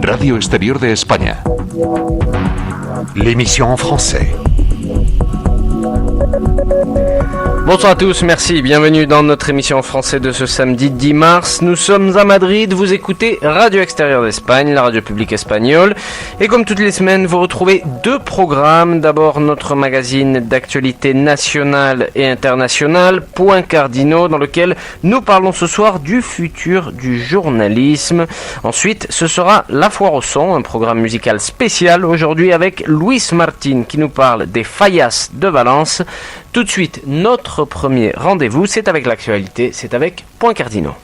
Radio Exterior de España. L'émission en français. Bonsoir à tous, merci, bienvenue dans notre émission en français de ce samedi 10 mars. Nous sommes à Madrid, vous écoutez Radio Exterior d'Espagne, la radio publique espagnole. Et comme toutes les semaines, vous retrouvez deux programmes. D'abord notre magazine d'actualité nationale et internationale, Point Cardinaux, dans lequel nous parlons ce soir du futur du journalisme. Ensuite, ce sera La Foire au Son, un programme musical spécial aujourd'hui avec Luis Martin qui nous parle des Fallas de Valence. Tout de suite, notre premier rendez-vous, c'est avec l'actualité, c'est avec Point Cardinaux.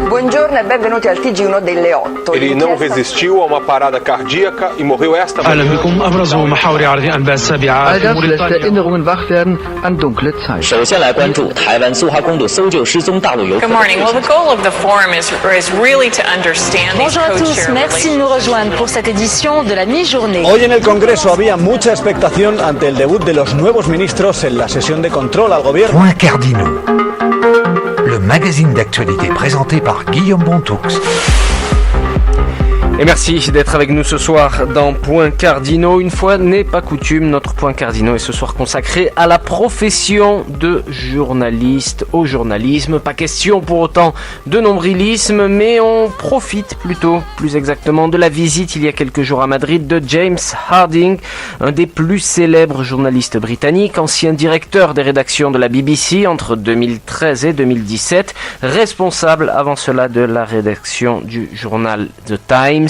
Buongiorno e benvenuti al TG1 delle 8. Ele não resistiu a uma parada cardíaca e morreu esta manhã. أهلا بكم أبرز محاور عرض الأنباء السابعة. Erinnerungen wach werden an dunkle Zeiten. 首先来关注台湾苏花公路搜救失踪大陆游客。 Good morning. Well, the goal of the forum is really to understand these Bonjour à tous, merci de nous rejoindre pour cette édition de la mi-journée. Hoy en el Congreso había mucha expectación ante el debut de los nuevos ministros en la sesión de control al gobierno. Point Cardinaux. Le magazine d'actualité présenté par Guillaume Bontoux. Et merci d'être avec nous ce soir dans Point Cardinaux. Une fois n'est pas coutume, notre Point Cardinaux est ce soir consacré à la profession de journaliste, au journalisme. Pas question pour autant de nombrilisme, mais on profite plutôt, plus exactement, de la visite il y a quelques jours à Madrid de James Harding, un des plus célèbres journalistes britanniques, ancien directeur des rédactions de la BBC entre 2013 et 2017, responsable avant cela de la rédaction du journal The Times.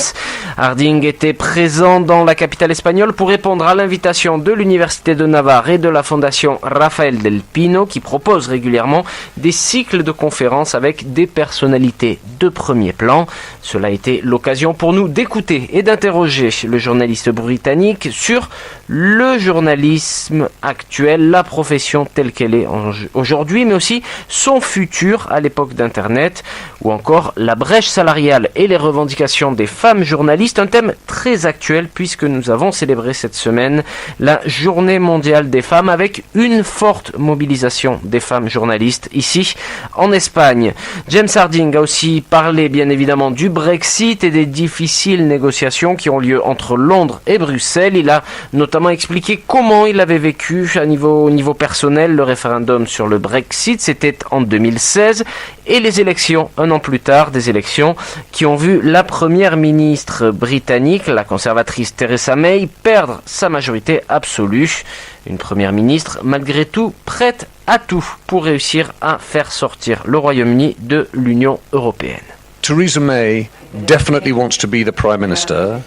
Harding était présent dans la capitale espagnole pour répondre à l'invitation de l'Université de Navarre et de la Fondation Rafael del Pino qui propose régulièrement des cycles de conférences avec des personnalités de premier plan. Cela a été l'occasion pour nous d'écouter et d'interroger le journaliste britannique sur le journalisme actuel, la profession telle qu'elle est aujourd'hui, mais aussi son futur à l'époque d'Internet, ou encore la brèche salariale et les revendications des femmes journalistes, un thème très actuel puisque nous avons célébré cette semaine la Journée mondiale des femmes avec une forte mobilisation des femmes journalistes ici en Espagne. James Harding a aussi parlé bien évidemment du Brexit et des difficiles négociations qui ont lieu entre Londres et Bruxelles. Il a notamment expliqué comment il avait vécu au niveau personnel le référendum sur le Brexit, c'était en 2016, et les élections un an plus tard, des élections qui ont vu la première ministre britannique, la conservatrice Theresa May, perdre sa majorité absolue. Une première ministre malgré tout prête à tout pour réussir à faire sortir le Royaume-Uni de l'Union européenne. Theresa May definitely wants to be the Prime Minister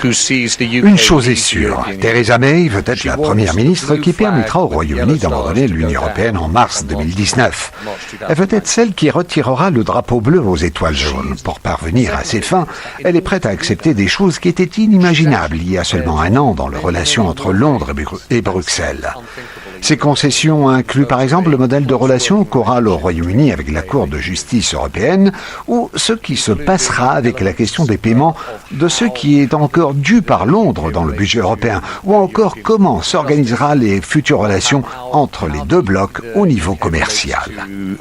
who sees the UK. Une chose est sûre, Theresa May veut être la première ministre qui permettra au Royaume-Uni d'abandonner l'Union européenne en mars 2019. Elle veut être celle qui retirera le drapeau bleu aux étoiles jaunes. Pour parvenir à ses fins, elle est prête à accepter des choses qui étaient inimaginables il y a seulement un an dans les relations entre Londres et Bruxelles. Ces concessions incluent par exemple le modèle de relation qu'aura le Royaume-Uni avec la Cour de justice européenne ou ce qui se passera avec la question des paiements de ce qui est encore dû par Londres dans le budget européen ou encore comment s'organisera les futures relations entre les deux blocs au niveau commercial.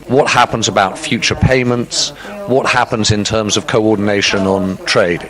What happens about future payments? What happens in terms of coordination on trade?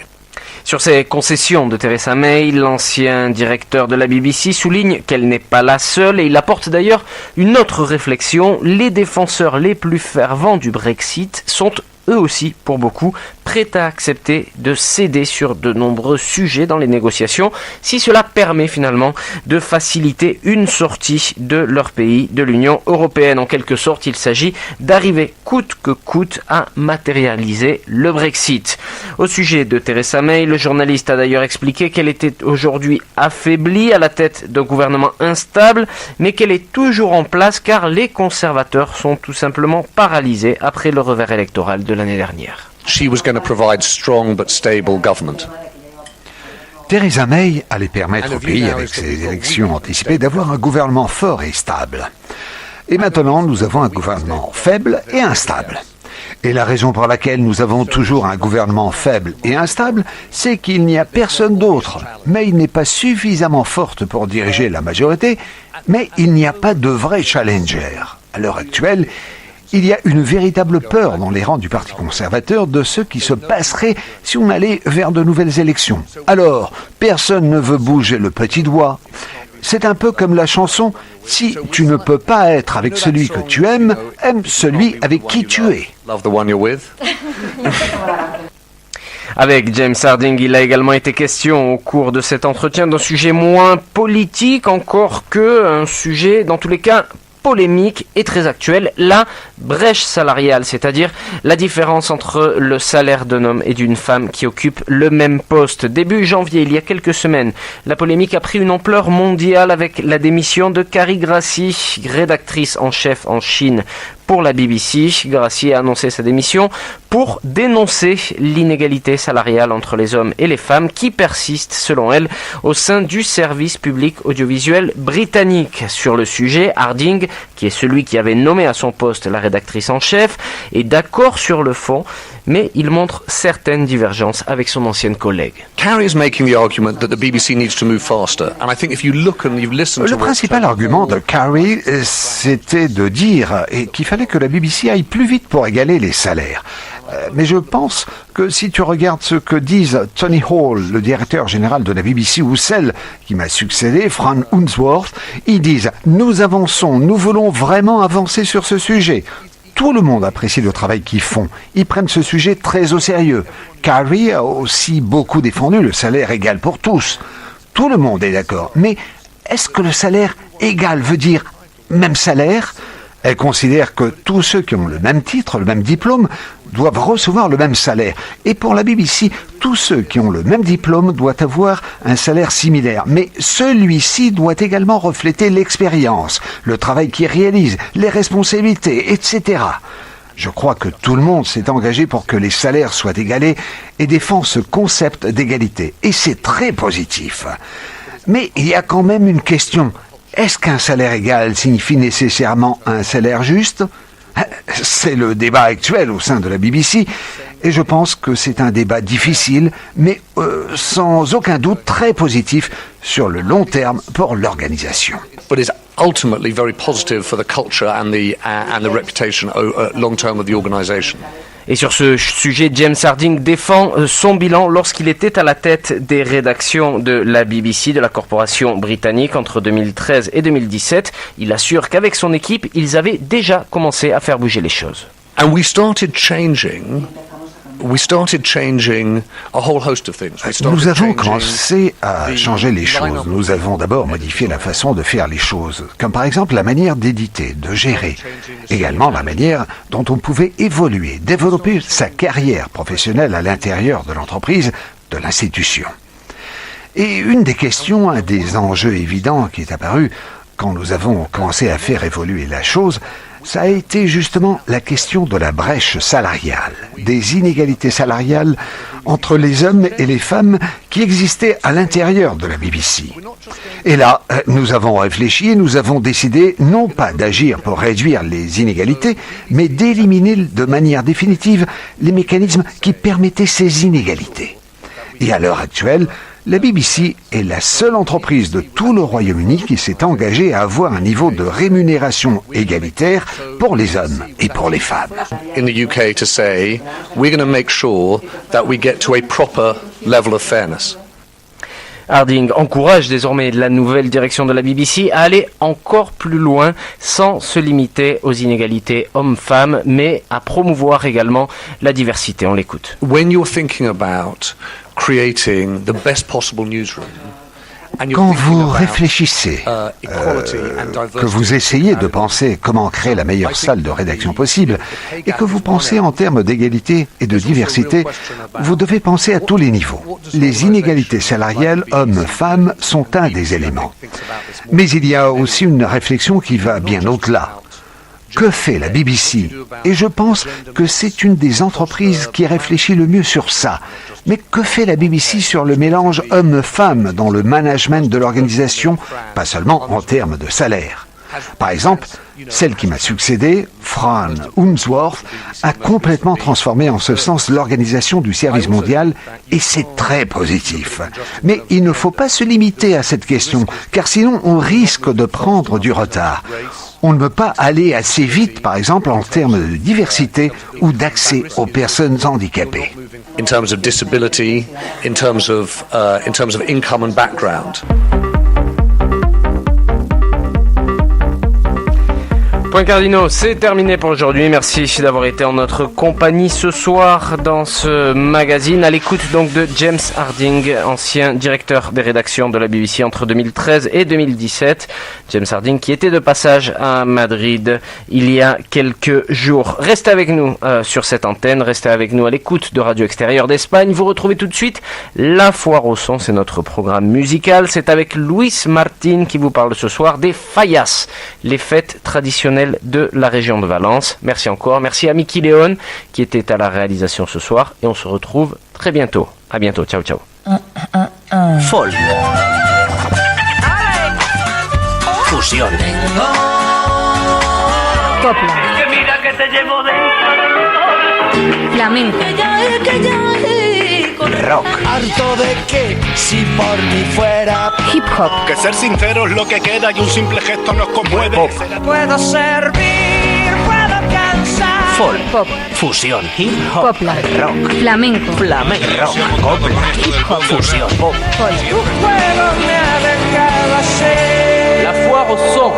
Sur ces concessions de Theresa May, l'ancien directeur de la BBC souligne qu'elle n'est pas la seule et il apporte d'ailleurs une autre réflexion. Les défenseurs les plus fervents du Brexit sont eux aussi, pour beaucoup, prêts à accepter de céder sur de nombreux sujets dans les négociations si cela permet finalement de faciliter une sortie de leur pays de l'Union européenne. En quelque sorte, il s'agit d'arriver coûte que coûte à matérialiser le Brexit. Au sujet de Theresa May, le journaliste a d'ailleurs expliqué qu'elle était aujourd'hui affaiblie à la tête d'un gouvernement instable, mais qu'elle est toujours en place car les conservateurs sont tout simplement paralysés après le revers électoral de l'année dernière. She was going to provide strong but stable government. Theresa May allait permettre au pays, avec ses élections anticipées, d'avoir un gouvernement fort et stable. Et maintenant, nous avons un gouvernement faible et instable. Et la raison pour laquelle nous avons toujours un gouvernement faible et instable, c'est qu'il n'y a personne d'autre. May n'est pas suffisamment forte pour diriger la majorité, mais il n'y a pas de vrai challenger. À l'heure actuelle, Il y a une véritable peur dans les rangs du Parti conservateur de ce qui se passerait si on allait vers de nouvelles élections. Alors, personne ne veut bouger le petit doigt. C'est un peu comme la chanson « Si tu ne peux pas être avec celui que tu aimes, aime celui avec qui tu es ». Avec James Harding, il a également été question au cours de cet entretien d'un sujet moins politique encore que un sujet, dans tous les cas, polémique et très actuelle, la brèche salariale, c'est-à-dire la différence entre le salaire d'un homme et d'une femme qui occupe le même poste. Début janvier, il y a quelques semaines, la polémique a pris une ampleur mondiale avec la démission de Carrie Gracie, rédactrice en chef en Chine pour la BBC. Gracie a annoncé sa démission pour dénoncer l'inégalité salariale entre les hommes et les femmes qui persiste, selon elle, au sein du service public audiovisuel britannique. Sur le sujet, Harding, qui est celui qui avait nommé à son poste la rédactrice en chef, est d'accord sur le fond, mais il montre certaines divergences avec son ancienne collègue. Le principal argument de Carrie, c'était de dire qu'il fallait que la BBC aille plus vite pour égaler les salaires. Mais je pense que si tu regardes ce que disent Tony Hall, le directeur général de la BBC, ou celle qui m'a succédé, Fran Unsworth, ils disent « Nous avançons, nous voulons vraiment avancer sur ce sujet ». Tout le monde apprécie le travail qu'ils font. Ils prennent ce sujet très au sérieux. Carrie a aussi beaucoup défendu le salaire égal pour tous. Tout le monde est d'accord. Mais est-ce que le salaire égal veut dire même salaire ? Elle considère que tous ceux qui ont le même titre, le même diplôme, doivent recevoir le même salaire. Et pour la BBC, tous ceux qui ont le même diplôme doivent avoir un salaire similaire. Mais celui-ci doit également refléter l'expérience, le travail qu'ils réalisent, les responsabilités, etc. Je crois que tout le monde s'est engagé pour que les salaires soient égalés et défend ce concept d'égalité. Et c'est très positif. Mais il y a quand même une question. Est-ce qu'un salaire égal signifie nécessairement un salaire juste ? C'est le débat actuel au sein de la BBC, et je pense que c'est un débat difficile, mais sans aucun doute très positif sur le long terme pour l'organisation. Ultimately very positive for the culture and the reputation long term of the organisation. Et sur ce sujet, James Harding défend son bilan lorsqu'il était à la tête des rédactions de la BBC, de la corporation britannique, entre 2013 et 2017. Il assure qu'avec son équipe, ils avaient déjà commencé à faire bouger les choses. And we started changing a whole host of things. Nous avons commencé à changer les choses. Nous avons d'abord modifié la façon de faire les choses, comme par exemple la manière d'éditer, de gérer. Également la manière dont on pouvait évoluer, développer sa carrière professionnelle à l'intérieur de l'entreprise, de l'institution. Et une des questions, un des enjeux évidents qui est apparu quand nous avons commencé à faire évoluer la chose, ça a été justement la question de la brèche salariale, des inégalités salariales entre les hommes et les femmes qui existaient à l'intérieur de la BBC. Et là, nous avons réfléchi et nous avons décidé non pas d'agir pour réduire les inégalités, mais d'éliminer de manière définitive les mécanismes qui permettaient ces inégalités. Et à l'heure actuelle, la BBC est la seule entreprise de tout le Royaume-Uni qui s'est engagée à avoir un niveau de rémunération égalitaire pour les hommes et pour les femmes. In the UK to say, we're going to make sure that we get to a proper level of fairness. Harding encourage désormais la nouvelle direction de la BBC à aller encore plus loin sans se limiter aux inégalités hommes-femmes, mais à promouvoir également la diversité. On l'écoute. When you're thinking about creating the best possible newsroom, quand vous réfléchissez, que vous essayez de penser comment créer la meilleure salle de rédaction possible, et que vous pensez en termes d'égalité et de diversité, vous devez penser à tous les niveaux. Les inégalités salariales hommes-femmes sont un des éléments. Mais il y a aussi une réflexion qui va bien au-delà. Que fait la BBC ? Et je pense que c'est une des entreprises qui réfléchit le mieux sur ça. Mais que fait la BBC sur le mélange homme-femme dans le management de l'organisation, pas seulement en termes de salaire ? Par exemple, Celle qui m'a succédé, Fran Unsworth, a complètement transformé en ce sens l'organisation du service mondial et c'est très positif. Mais il ne faut pas se limiter à cette question, car sinon on risque de prendre du retard. On ne peut pas aller assez vite, par exemple, en termes de diversité ou d'accès aux personnes handicapées. In terms of disability, in terms of income and background. Point Cardinaux, c'est terminé pour aujourd'hui. Merci d'avoir été en notre compagnie ce soir dans ce magazine. À l'écoute donc de James Harding, ancien directeur des rédactions de la BBC entre 2013 et 2017. James Harding qui était de passage à Madrid il y a quelques jours. Restez avec nous sur cette antenne, restez avec nous à l'écoute de Radio Extérieure d'Espagne. Vous retrouvez tout de suite La Foire au Son, c'est notre programme musical. C'est avec Luis Martin qui vous parle ce soir des Fallas, les fêtes traditionnelles de la région de Valence. Merci encore, merci à Mickey Léon qui était à la réalisation ce soir et on se retrouve très bientôt. À bientôt, ciao ciao. Folk. Fusión. Copla. Flamenco. Rock. Harto de que si por mí fuera Hip hop. que ser sincero es lo que queda y un simple gesto nos conmueve. Pop. Puedo servir, puedo cansar. Folk. Pop. Fusión. Hip hop. Copla. Rock. Flamenco. Flamenco. Rock. Copla. Hip hop. Fusión. Pop. Folk. Tu juego me ha dejado así. La Foire au Son.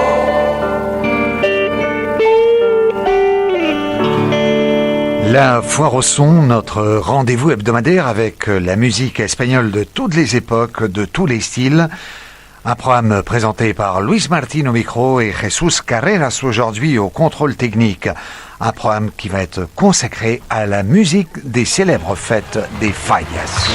La Foire au Son, notre rendez-vous hebdomadaire avec la musique espagnole de toutes les époques, de tous les styles. Un programme présenté par Luis Martin au micro et Jesus Carreras aujourd'hui au contrôle technique. Un programme qui va être consacré à la musique des célèbres fêtes des Fallas.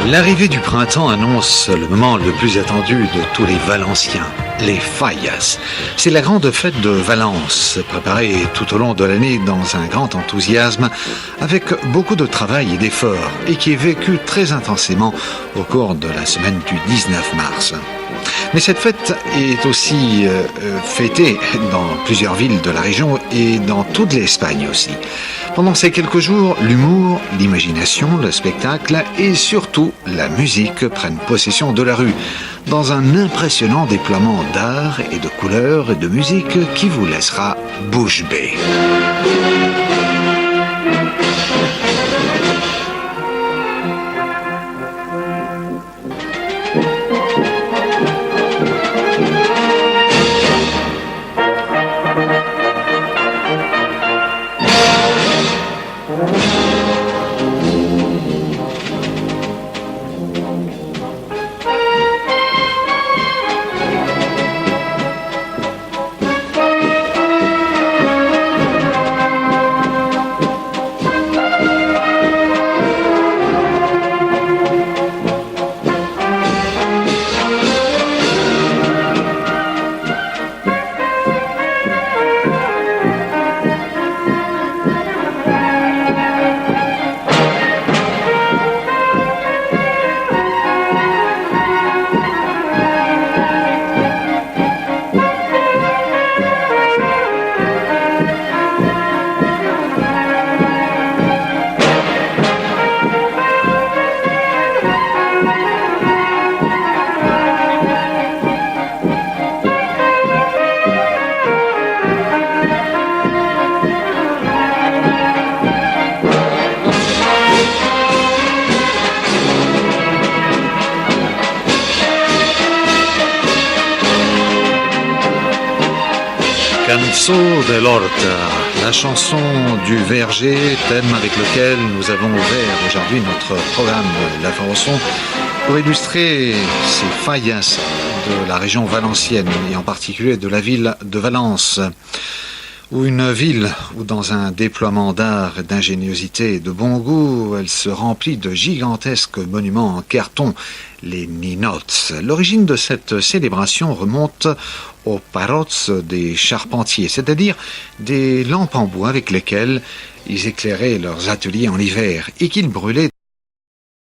L'arrivée du printemps annonce le moment le plus attendu de tous les Valenciens, les Fallas. C'est la grande fête de Valence, préparée tout au long de l'année dans un grand enthousiasme, avec beaucoup de travail et d'efforts, et qui est vécue très intensément au cours de la semaine du 19 mars. Mais cette fête est aussi fêtée dans plusieurs villes de la région et dans toute l'Espagne aussi. Pendant ces quelques jours, l'humour, l'imagination, le spectacle et surtout la musique prennent possession de la rue, dans un impressionnant déploiement d'art et de couleurs et de musique qui vous laissera bouche bée. Cançó de l'Horta, la chanson du verger, thème avec lequel nous avons ouvert aujourd'hui notre programme La Foire au Son pour illustrer ces fallas de la région valencienne et en particulier de la ville de Valence. Ou une ville où dans un déploiement d'art, d'ingéniosité et de bon goût, elle se remplit de gigantesques monuments en carton, les ninots. L'origine de cette célébration remonte aux parots des charpentiers, c'est-à-dire des lampes en bois avec lesquelles ils éclairaient leurs ateliers en hiver et qu'ils brûlaient